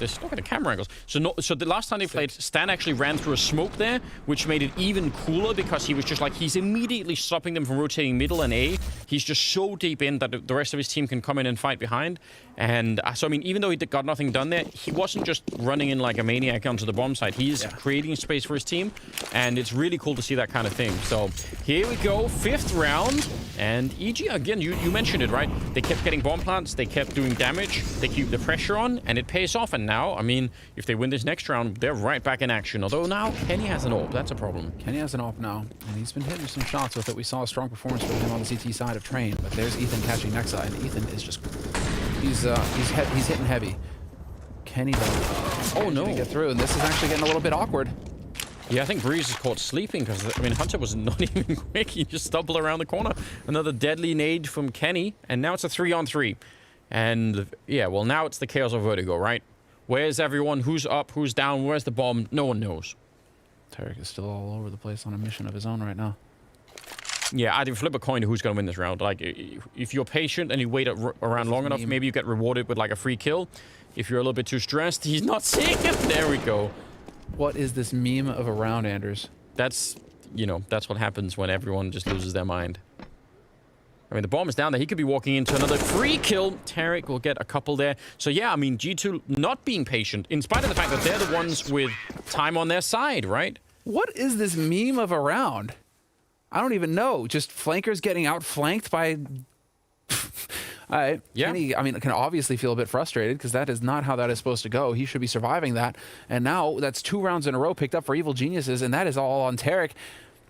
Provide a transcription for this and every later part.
this. Look at the camera angles. So the last time they played, Stan actually ran through a smoke there, which made it even cooler because he was just like, he's immediately stopping them from rotating middle and A. He's just so deep in that the rest of his team can come in and fight behind. And so, I mean, even though he got nothing done there, he wasn't just running in like a maniac onto the bomb site. He's creating space for his team, and it's really cool to see that kind of thing. So here we go, 5th round. And EG, again, you mentioned it, right? They kept getting bomb plants, they kept doing damage, they keep the pressure on, and it pays off. And now, I mean, if they win this next round, they're right back in action. Although now, Kenny has an AWP. That's a problem. Kenny has an AWP now, and he's been hitting some shots with it. We saw a strong performance from him on the CT side of Train, but there's Ethan catching next side. Ethan is just... He's hitting heavy. Kenny, though, no, to get through, and this is actually getting a little bit awkward. Yeah, I think Breeze is caught sleeping because, I mean, Hunter was not even quick. He just stumbled around the corner. Another deadly nade from Kenny, and now it's a 3-on-3. And, yeah, well, now it's the Chaos of Vertigo, right? Where's everyone? Who's up? Who's down? Where's the bomb? No one knows. Tarek is still all over the place on a mission of his own right now. Yeah, I'd flip a coin to who's going to win this round. Like, if you're patient and you wait around long enough, maybe you get rewarded with, like, a free kill. If you're a little bit too stressed, he's not seeing it. There we go. What is this meme of a round, Anders? That's, you know, that's what happens when everyone just loses their mind. I mean, the bomb is down there. He could be walking into another free kill. Tarek will get a couple there. So, yeah, I mean, G2 not being patient, in spite of the fact that they're the ones with time on their side, right? What is this meme of a round? I don't even know. Just flankers getting outflanked by... Kenny, I mean, can obviously feel a bit frustrated because that is not how that is supposed to go. He should be surviving that. And now that's 2 rounds in a row picked up for Evil Geniuses, and that is all on Tarek.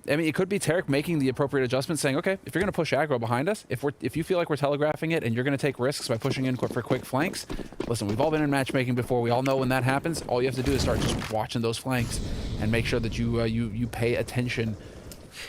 I mean, it could be Tarek making the appropriate adjustments, saying, okay, if you're going to push aggro behind us, if you feel like we're telegraphing it and you're going to take risks by pushing in for quick flanks, listen, we've all been in matchmaking before. We all know when that happens. All you have to do is start just watching those flanks and make sure that you pay attention.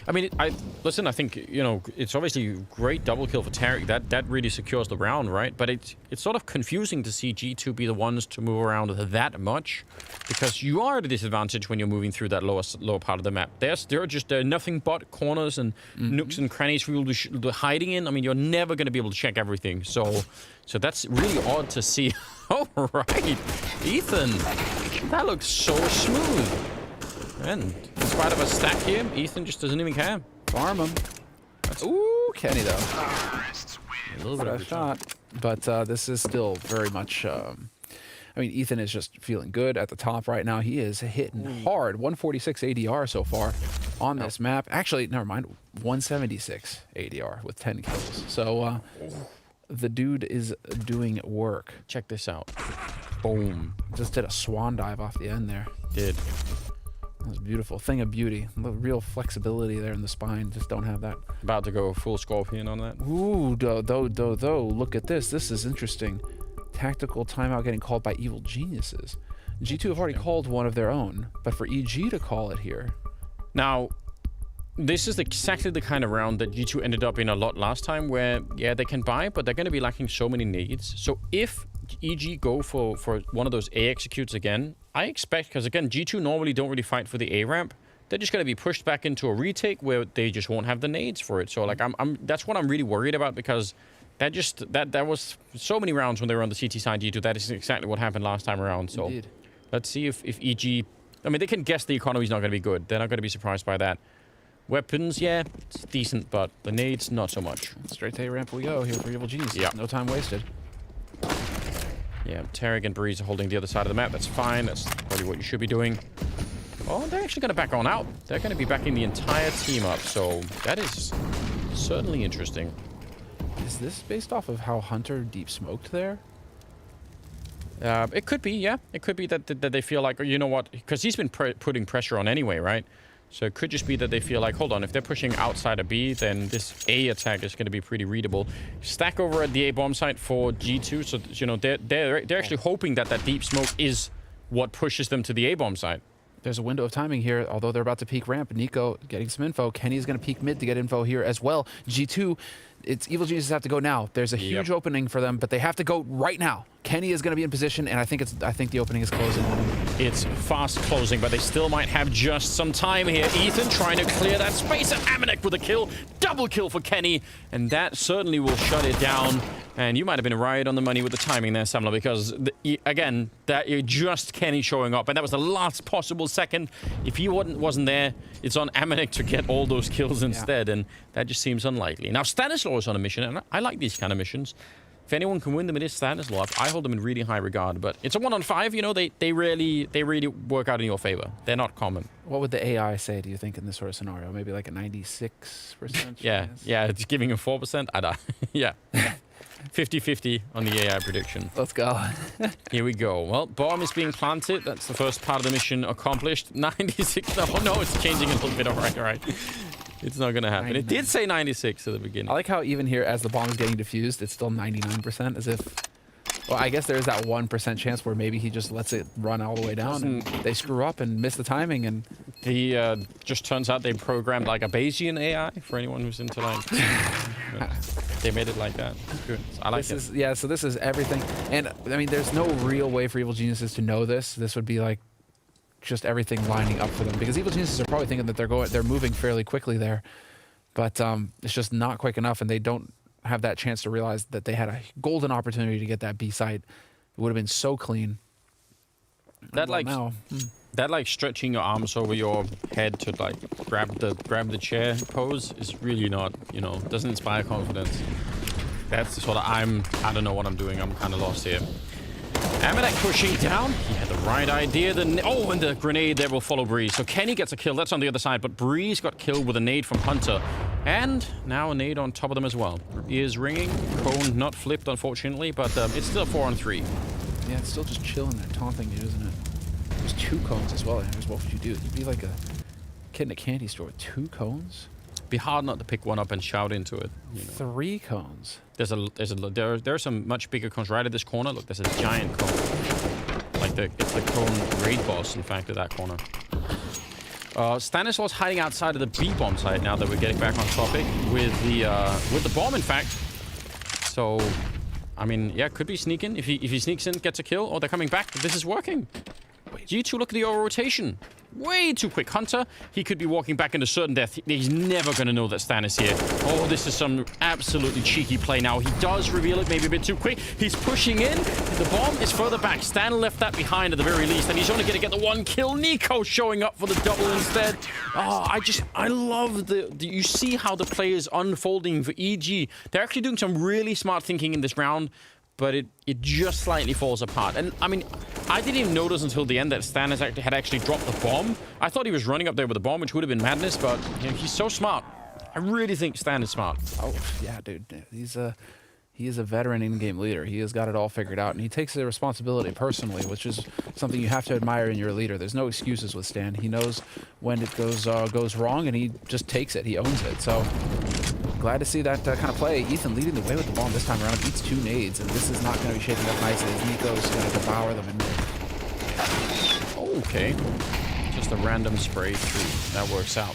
I mean, I think, you know, it's obviously a great double kill for Tarek. That really secures the round, right? But it's sort of confusing to see G2 be the ones to move around that much, because you are at a disadvantage when you're moving through that lower part of the map. There are nothing but corners and nooks and crannies for you to be hiding in. I mean, you're never going to be able to check everything. So that's really odd to see. All right, Ethan, that looks so smooth. And in spite of a stack here, Ethan just doesn't even care. Farm him. Ooh, Kenny, though. A little bit of a shot. But this is still very much... I mean, Ethan is just feeling good at the top right now. He is hitting hard. 146 ADR so far on this map. Actually, never mind. 176 ADR with 10 kills. So the dude is doing work. Check this out. Boom. Just did a swan dive off the end there. Did. That was a beautiful thing of beauty. The real flexibility there in the spine. Just don't have that. About to go full scorpion on that. Ooh, look at this. This is interesting. Tactical timeout getting called by Evil Geniuses. G2 have already called one of their own, but for EG to call it here. Now, this is exactly the kind of round that G2 ended up in a lot last time, where, yeah, they can buy, but they're going to be lacking so many nades. So if EG go for one of those A executes again, I expect, because again, G2 normally don't really fight for the A ramp. They're just going to be pushed back into a retake where they just won't have the nades for it. So like, that's what I'm really worried about, because that was so many rounds when they were on the CT side G2. That is exactly what happened last time around. So Indeed. Let's see if EG, I mean, they can guess the economy's not going to be good. They're not going to be surprised by that. Weapons, yeah, it's decent, but the nades, not so much. Straight to A ramp we go here for Evil Genius. Yeah. No time wasted. Yeah, Tarek and Breeze are holding the other side of the map. That's fine. That's probably what you should be doing. Oh, they're actually going to back on out. They're going to be backing the entire team up. So that is certainly interesting. Is this based off of how Hunter deep smoked there? It could be, yeah. It could be that they feel like, you know what, because he's been putting pressure on anyway, right? So it could just be that they feel like, hold on, if they're pushing outside of B, then this A attack is going to be pretty readable. Stack over at the A bomb site for G2, so you know they're actually hoping that deep smoke is what pushes them to the A bomb site. There's a window of timing here, although they're about to peek ramp. Nico getting some info. Kenny is going to peek mid to get info here as well. G2, it's Evil Geniuses have to go now. There's a huge opening for them, but they have to go right now. Kenny is going to be in position, and I think the opening is closing on him. It's fast closing, but they still might have just some time here. Ethan trying to clear that space, and Amanek with a kill. Double kill for Kenny, and that certainly will shut it down. And you might have been right on the money with the timing there, Samler, because, again, that just Kenny showing up, and that was the last possible second. If he wasn't there, it's on Amanek to get all those kills instead, and that just seems unlikely. Now, Stanislaw is on a mission, and I like these kind of missions. If anyone can win them, it is Stanislaw. I hold them in really high regard, but it's a 1-on-5. You know, they really work out in your favor. They're not common. What would the AI say, do you think, in this sort of scenario? Maybe like a 96%? Yeah, it's giving a 4%. I don't. Yeah. 50-50 on the AI prediction. Let's go. Here we go. Well, bomb is being planted. That's the first part of the mission accomplished. 96. No, it's changing a little bit. All right. It's not going to happen. 99. It did say 96 at the beginning. I like how even here, as the bomb is getting diffused, it's still 99%, as if... Well, I guess there's that 1% chance where maybe he just lets it run all the way down, and they screw up and miss the timing, and... He just turns out they programmed like a Bayesian AI, for anyone who's into like... They made it like that. Good. I like it. So this is everything. And, I mean, there's no real way for Evil Geniuses to know this. This would be like... just everything lining up for them, because Evil Geniuses are probably thinking that they're moving fairly quickly there, but it's just not quick enough, and they don't have that chance to realize that they had a golden opportunity to get that B site. It would have been so clean. That like stretching your arms over your head to like grab the chair pose is really not, doesn't inspire confidence. That's the sort of I don't know what I'm doing. I'm kind of lost here. Amanek pushing down. He had the right idea. And the grenade there will follow Breeze. So Kenny gets a kill. That's on the other side. But Breeze got killed with a nade from Hunter. And now a nade on top of them as well. Ears ringing. Cone not flipped, unfortunately. But it's still 4-on-3. Yeah, it's still just chilling there, taunting you, isn't it? There's 2 cones as well. What would you do? You'd be like a kid in a candy store with 2 cones? Be hard not to pick one up and shout into it. 3 cones. There are some much bigger cones right at this corner. Look, there's a giant cone. It's the cone raid boss, in fact, at that corner. Stanislaw's hiding outside of the B bomb site now that we're getting back on topic with the bomb, in fact. So, I mean, yeah, could be sneaking. If he sneaks in, gets a kill. Oh, they're coming back. This is working. G2, look at the rotation. Way too quick. Hunter, he could be walking back into certain death. He's never going to know that Stan is here. Oh, this is some absolutely cheeky play now. He does reveal it maybe a bit too quick. He's pushing in. The bomb is further back. Stan left that behind at the very least, and he's only going to get the 1 kill. Nico showing up for the double instead. Oh, I love you see how the play is unfolding for EG. They're actually doing some really smart thinking in this round, but it just slightly falls apart. And, I mean, I didn't even notice until the end that Stan had actually dropped the bomb. I thought he was running up there with the bomb, which would have been madness, but he's so smart. I really think Stan is smart. Oh, yeah, dude. He is a veteran in-game leader. He has got it all figured out, and he takes the responsibility personally, which is something you have to admire in your leader. There's no excuses with Stan. He knows when it goes wrong, and he just takes it. He owns it. So glad to see that kind of play. Ethan leading the way with the bomb this time around. Beats 2 nades, and this is not going to be shaping up nicely as Nico's going to devour them. Okay. Just a random spray through. That works out.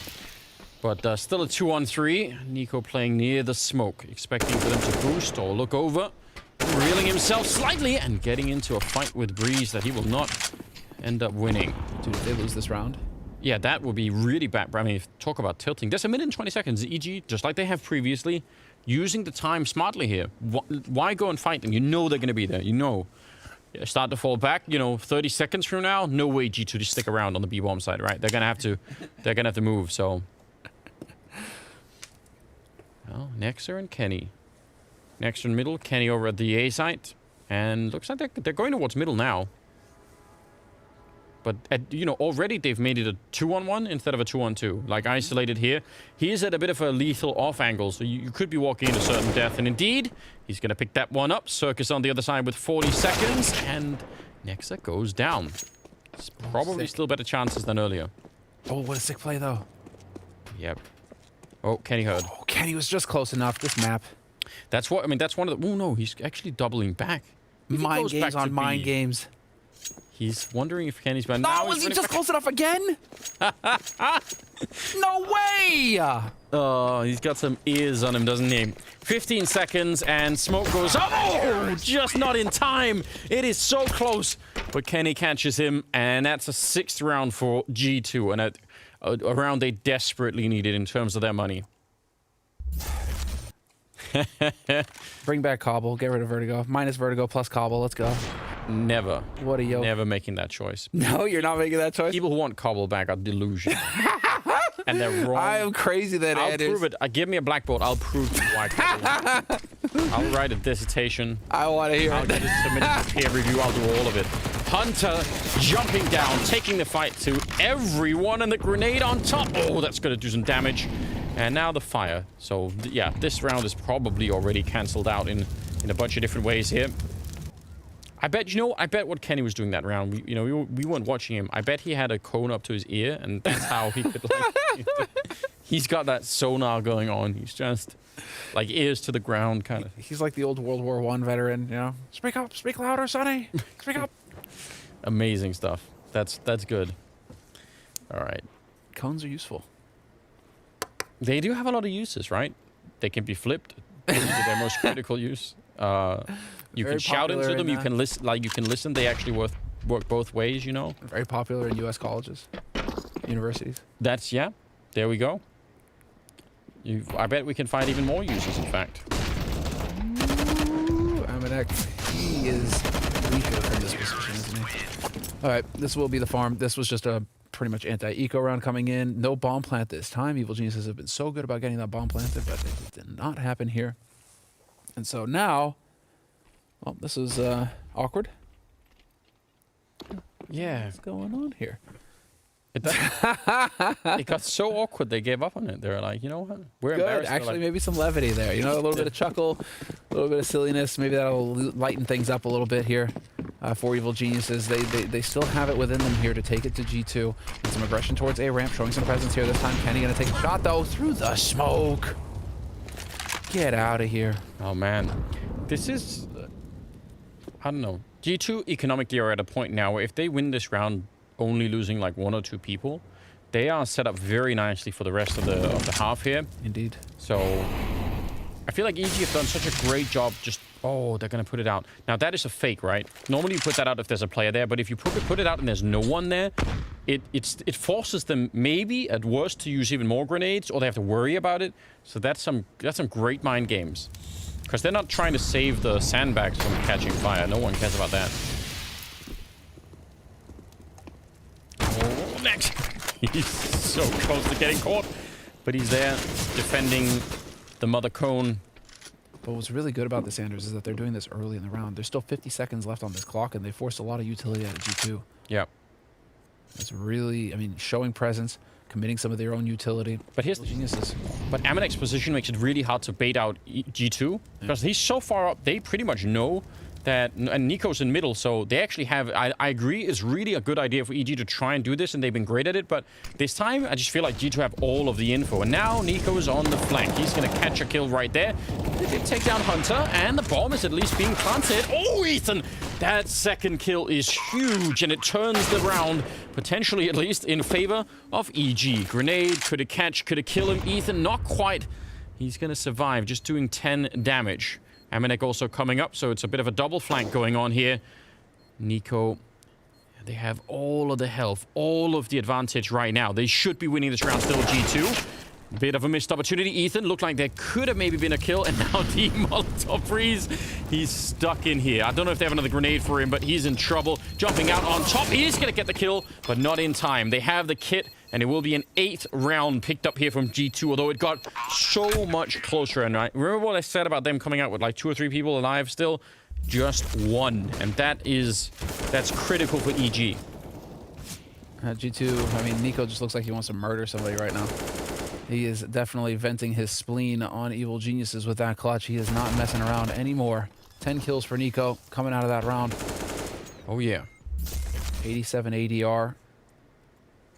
But still a 2-on-3. Nico playing near the smoke, expecting for them to boost or look over. Revealing himself slightly and getting into a fight with Breeze that he will not end up winning. Dude, if they lose this round... Yeah, that would be really bad. I mean, talk about tilting. There's a minute and 20 seconds. EG, just like they have previously, using the time smartly here. Why go and fight them? You know they're going to be there. You know. Start to fall back. 30 seconds from now, no way G2 to stick around on the B bomb side, right? They're going to have to move. So, well, Nexer and Kenny. Nexer in middle, Kenny over at the A site, and looks like they're going towards middle now. But, already they've made it a 2-on-1 instead of a 2-on-2. Like, isolated here. He is at a bit of a lethal off angle, so you could be walking into certain death. And indeed, he's going to pick that one up. Circus on the other side with 40 seconds. And Nexa goes down. It's probably still better chances than earlier. Oh, what a sick play, though. Yep. Oh, Kenny heard. Oh, Kenny was just close enough. This map. That's one of the... Oh, no, he's actually doubling back. Mind games on mind games. He's wondering if Kenny's been. Oh, was he just close enough again? No way! Oh, he's got some ears on him, doesn't he? 15 seconds and smoke goes up. Oh, just not in time. It is so close. But Kenny catches him, and that's a 6th round for G2, and a round they desperately needed in terms of their money. Bring back Cobble. Get rid of Vertigo. Minus Vertigo plus Cobble. Let's go. Never. What a yo. Never making that choice. No, you're not making that choice? People who want Cobble back are delusional. And they're wrong. I am crazy that I'll prove it. Give me a blackboard. I'll prove why Cobble. I'll write a dissertation. I want to hear I'll it. get it submitted for peer review. I'll do all of it. Hunter jumping down, taking the fight to everyone, and the grenade on top. Oh, that's going to do some damage. And now the fire. So, yeah, this round is probably already cancelled out in a bunch of different ways here. I bet, I bet what Kenny was doing that round, we weren't watching him. I bet he had a cone up to his ear, and that's how he could, like, he's got that sonar going on. He's just, like, ears to the ground, kind of. He's like the old World War I veteran, you know? Speak up, speak louder, Sonny. Speak up. Amazing stuff. That's good. All right. Cones are useful. They do have a lot of uses, right? They can be flipped to their most critical use. You Very can shout into them. popular You can listen. Like you can listen. They actually work both ways. You know. Very popular in U.S. colleges, universities. That's yeah. There we go. I bet we can find even more uses. In fact. Ooh, Amanek, he is weaker from this position, isn't he? All right, this will be the farm. This was just a pretty much anti-eco round coming in. No bomb plant this time. Evil Geniuses have been so good about getting that bomb planted, but it did not happen here. And so now, well, this is awkward. Yeah. What's going on here? It got so awkward they gave up on it. They were like, you know what? We're Good. embarrassed. Actually, like, maybe some levity there. You know, a little bit of chuckle, a little bit of silliness. Maybe that'll lighten things up a little bit here for Evil Geniuses. They still have it within them here to take it to G2. And some aggression towards A ramp, showing some presence here this time. Kenny gonna take a shot though through the smoke. Get out of here. Oh man, this is I don't know. G2 economically are at a point now where if they win this round, only losing like 1 or 2 people, they are set up very nicely for the rest of the half here. Indeed. So I feel like EG have done such a great job. Just they're gonna put it out now. That is a fake, right? Normally you put that out if there's a player there, but if you put it out and there's no one there, it forces them maybe at worst to use even more grenades, or they have to worry about it. So that's some great mind games, because they're not trying to save the sandbags from catching fire. No one cares about that. Oh, next. He's so close to getting caught, but he's there defending the mother cone. But what's really good about the Sanders is that they're doing this early in the round. There's still 50 seconds left on this clock, and they forced a lot of utility out of G2. Yeah. It's really, I mean, showing presence, committing some of their own utility. But here's the geniuses. But Amanek's position makes it really hard to bait out G2, because he's so far up, they pretty much know that, and Nico's in middle, so they actually have, I agree, it's really a good idea for EG to try and do this, and they've been great at it, but this time, I just feel like G2 have all of the info, and now Nico's on the flank. He's gonna catch a kill right there. They did take down Hunter, and the bomb is at least being planted. Oh, Ethan! That second kill is huge, and it turns the round, potentially at least, in favor of EG. Grenade, could it catch, could it kill him? Ethan, not quite. He's gonna survive, just doing 10 damage. Amanek also coming up, so it's a bit of a double flank going on here. Nico, they have all of the health, all of the advantage right now. They should be winning this round still, G2. Bit of a missed opportunity. Ethan looked like there could have maybe been a kill, and now the Molotov freeze. He's stuck in here. I don't know if they have another grenade for him, but he's in trouble. Jumping out on top. He is going to get the kill, but not in time. They have the kit, and it will be an 8th round picked up here from G2, although it got so much closer. And I remember what I said about them coming out with like 2 or 3 people alive still? Just 1. And that's critical for EG. G2, I mean, Nico just looks like he wants to murder somebody right now. He is definitely venting his spleen on Evil Geniuses with that clutch. He is not messing around anymore. 10 kills for Nico coming out of that round. Oh, yeah. 87 ADR.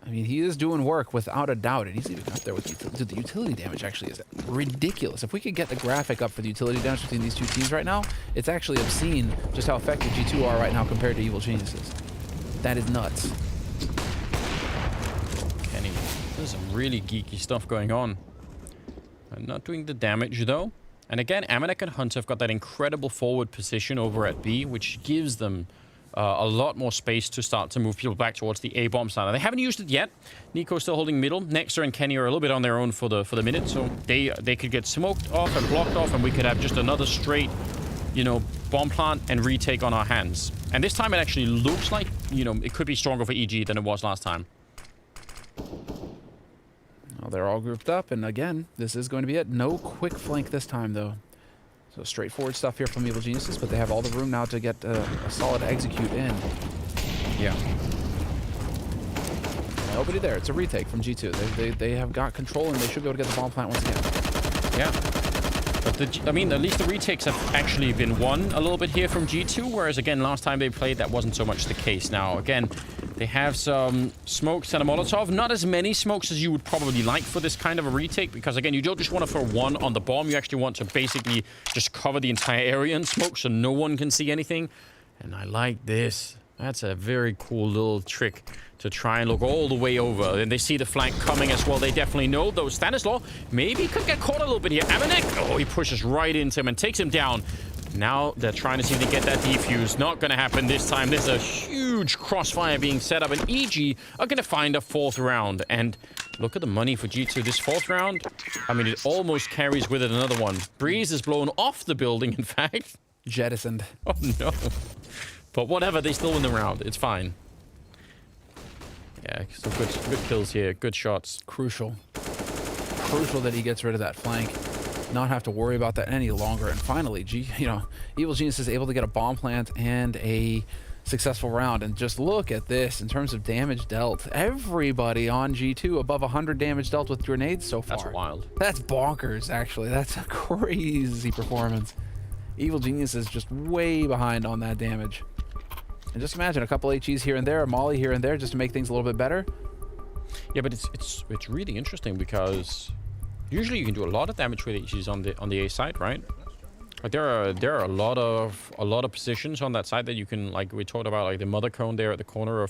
I mean, he is doing work without a doubt, and he's even up there with utility. The utility damage actually is ridiculous. If we could get the graphic up for the utility damage between these two teams right now, it's actually obscene just how effective G2 are right now compared to Evil Geniuses. That is nuts. Kenny, there's some really geeky stuff going on. I'm not doing the damage, though. And again, Amanek and Hunter have got that incredible forward position over at B, which gives them a lot more space to start to move people back towards the A-bomb side. Now, they haven't used it yet. Nico's still holding middle. Nexter and Kenny are a little bit on their own for the minute, so they could get smoked off and blocked off, and we could have just another straight, you know, bomb plant and retake on our hands. And this time it actually looks like, you know, it could be stronger for EG than it was last time. Well, they're all grouped up, and again, this is going to be it. No quick flank this time, though. So straightforward stuff here from Evil Geniuses, but they have all the room now to get a solid execute in. Yeah. Nobody there. It's a retake from G2. They have got control, and they should be able to get the bomb plant once again. Yeah. But I mean, at least the retakes have actually been won a little bit here from G2, whereas again, last time they played, that wasn't so much the case. Now, again, they have some smokes and a Molotov. Not as many smokes as you would probably like for this kind of a retake, because again, you don't just want to throw one on the bomb. You actually want to basically just cover the entire area in smoke so no one can see anything. And I like this. That's a very cool little trick to try and look all the way over. And they see the flank coming as well. They definitely know, though. Stanislaw maybe could get caught a little bit here. Amanek, oh, he pushes right into him and takes him down. Now they're trying to see if they get that defuse. Not going to happen this time. There's a huge crossfire being set up, and EG are going to find a 4th round. And look at the money for G2. This 4th round, I mean, it almost carries with it another one. Breeze is blown off the building, in fact. Jettisoned. Oh, no. But whatever, they still win the round. It's fine. Yeah, so good kills here. Good shots. Crucial. Crucial that he gets rid of that flank. Not have to worry about that any longer. And finally, Evil Genius is able to get a bomb plant and a successful round. And just look at this in terms of damage dealt. Everybody on G2 above 100 damage dealt with grenades so far. That's wild. That's bonkers, actually. That's a crazy performance. Evil Genius is just way behind on that damage. And just imagine a couple HEs here and there, a molly here and there, just to make things a little bit better. Yeah, but it's really interesting because usually you can do a lot of damage with HEs on the A side, right? Like there are a lot of positions on that side that you can, like we talked about, like the mother cone there at the corner